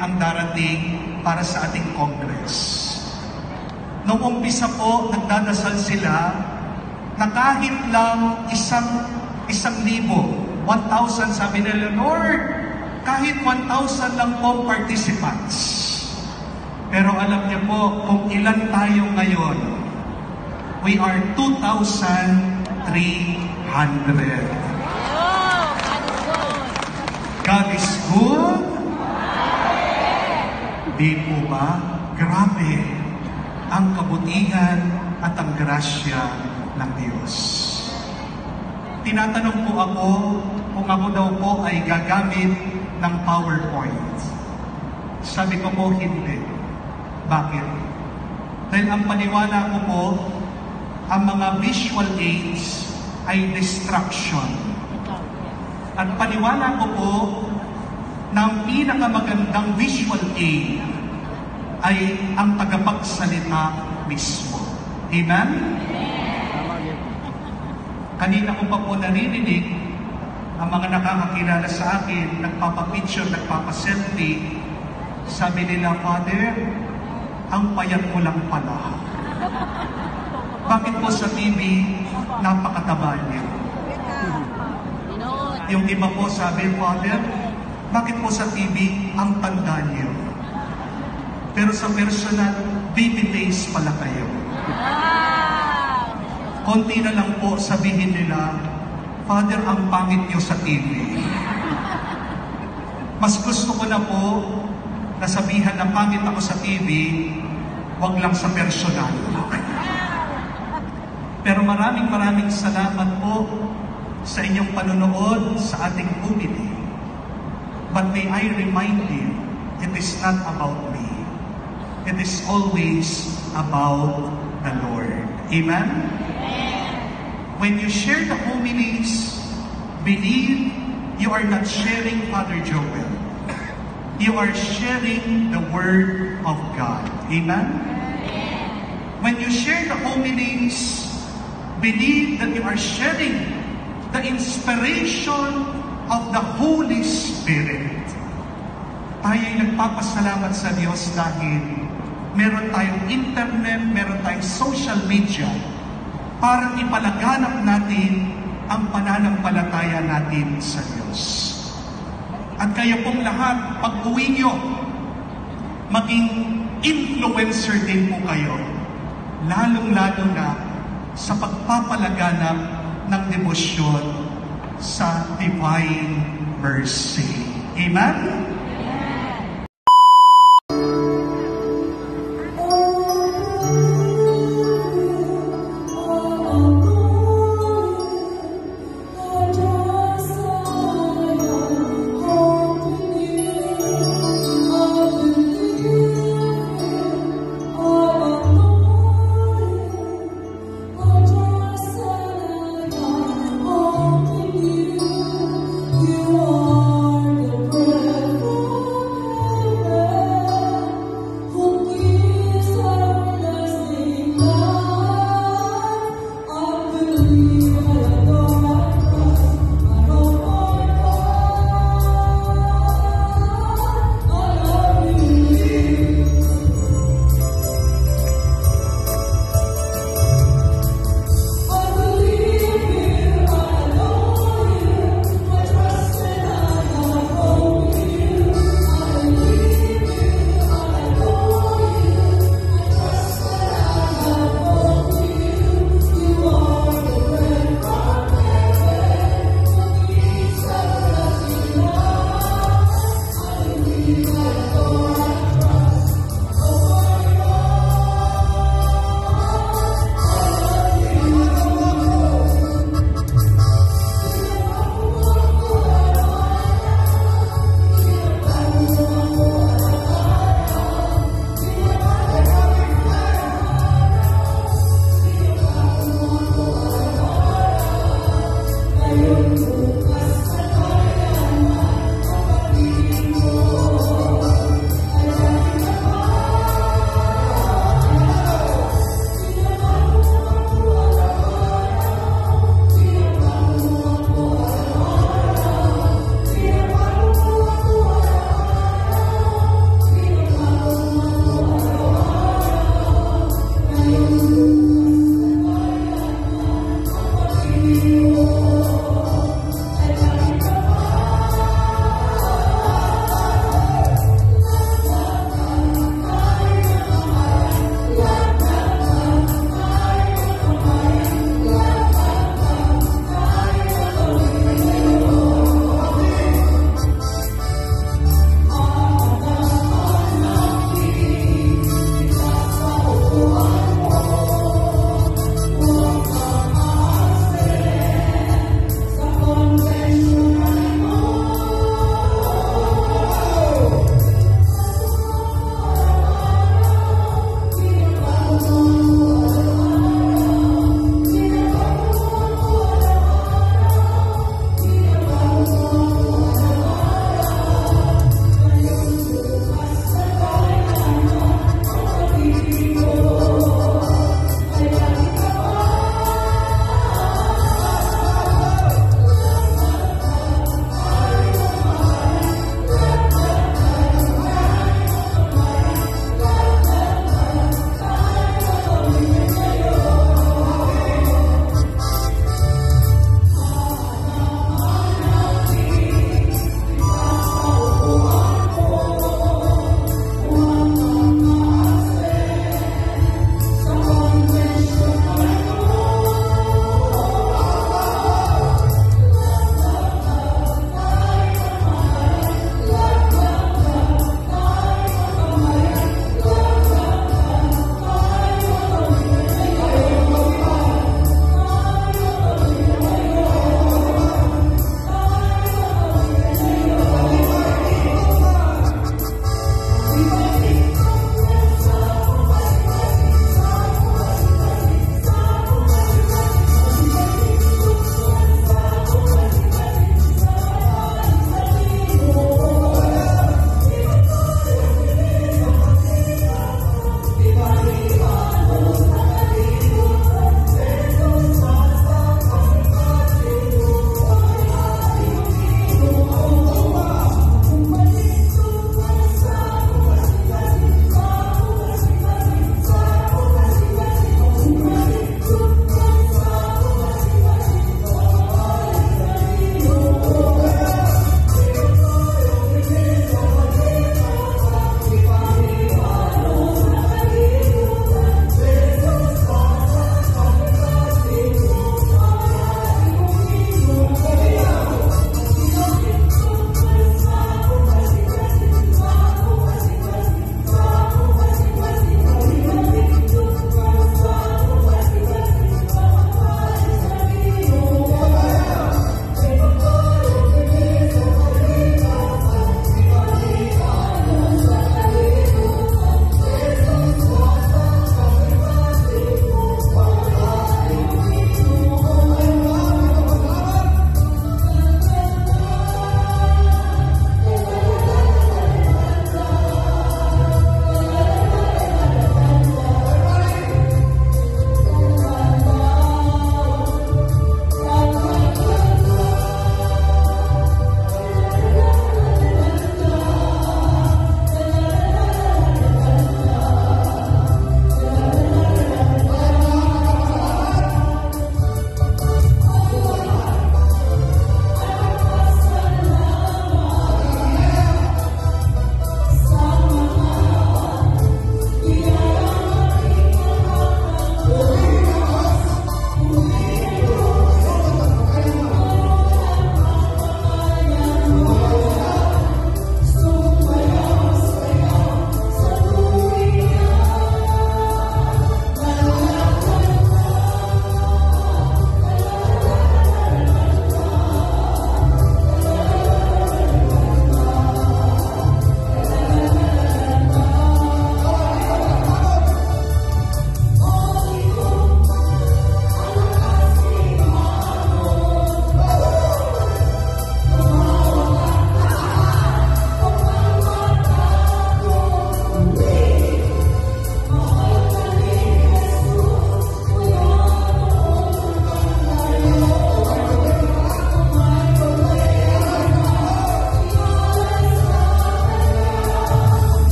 ang darating para sa ating Congress. Noong umpisa po, nagdadasal sila na kahit lang 1,000, sabi nila, Lord, kahit 1,000 lang po participants. Pero alam niyo po, kung ilan tayo ngayon, we are 2,300. God is good. Di po ba? Grabe ang kabutihan at ang grasya ng Diyos. Tinatanong po ako kung ako daw po ay gagamit ng PowerPoint. Sabi ko po, hindi. Bakit? Dahil ang paniwala ko po, ang mga visual aids ay distraction. At paniwala ko po na ang pinakamagandang visual aid ay ang tagapagsalita mismo. Amen? Kanina ko pa po naririnig ang mga nakakakilala sa akin, nagpapapicture, nagpapaselfie. Sabi nila, Father, ang payat mo lang pala. Bakit po sa TV, napakataba niyo? Yung iba po sabi, Father, bakit po sa TV, ang tanda niyo? Pero sa personal, baby face pala kayo. Konti na lang po sabihin nila, Father, ang pangit niyo sa TV. Mas gusto ko na po nasabihan na pangit ako sa TV, wag lang sa personal. Pero maraming salamat po sa inyong panonood sa ating community. But may I remind you, it is not about me. It is always about the Lord. Amen? When you share the homilies, believe you are not sharing Father Joel. You are sharing the Word of God. Amen? When you share the homilies, believe that you are sharing the inspiration of the Holy Spirit. Tayo'y nagpapasalamat sa Diyos dahil meron tayong internet, meron tayong social media para ipalaganap natin ang pananampalataya natin sa Diyos. At kayo pong lahat, pag-uwi nyo, maging influencer din po kayo, lalong-lalo na sa pagpapalaganap ng debosyon sa Divine Mercy. Amen?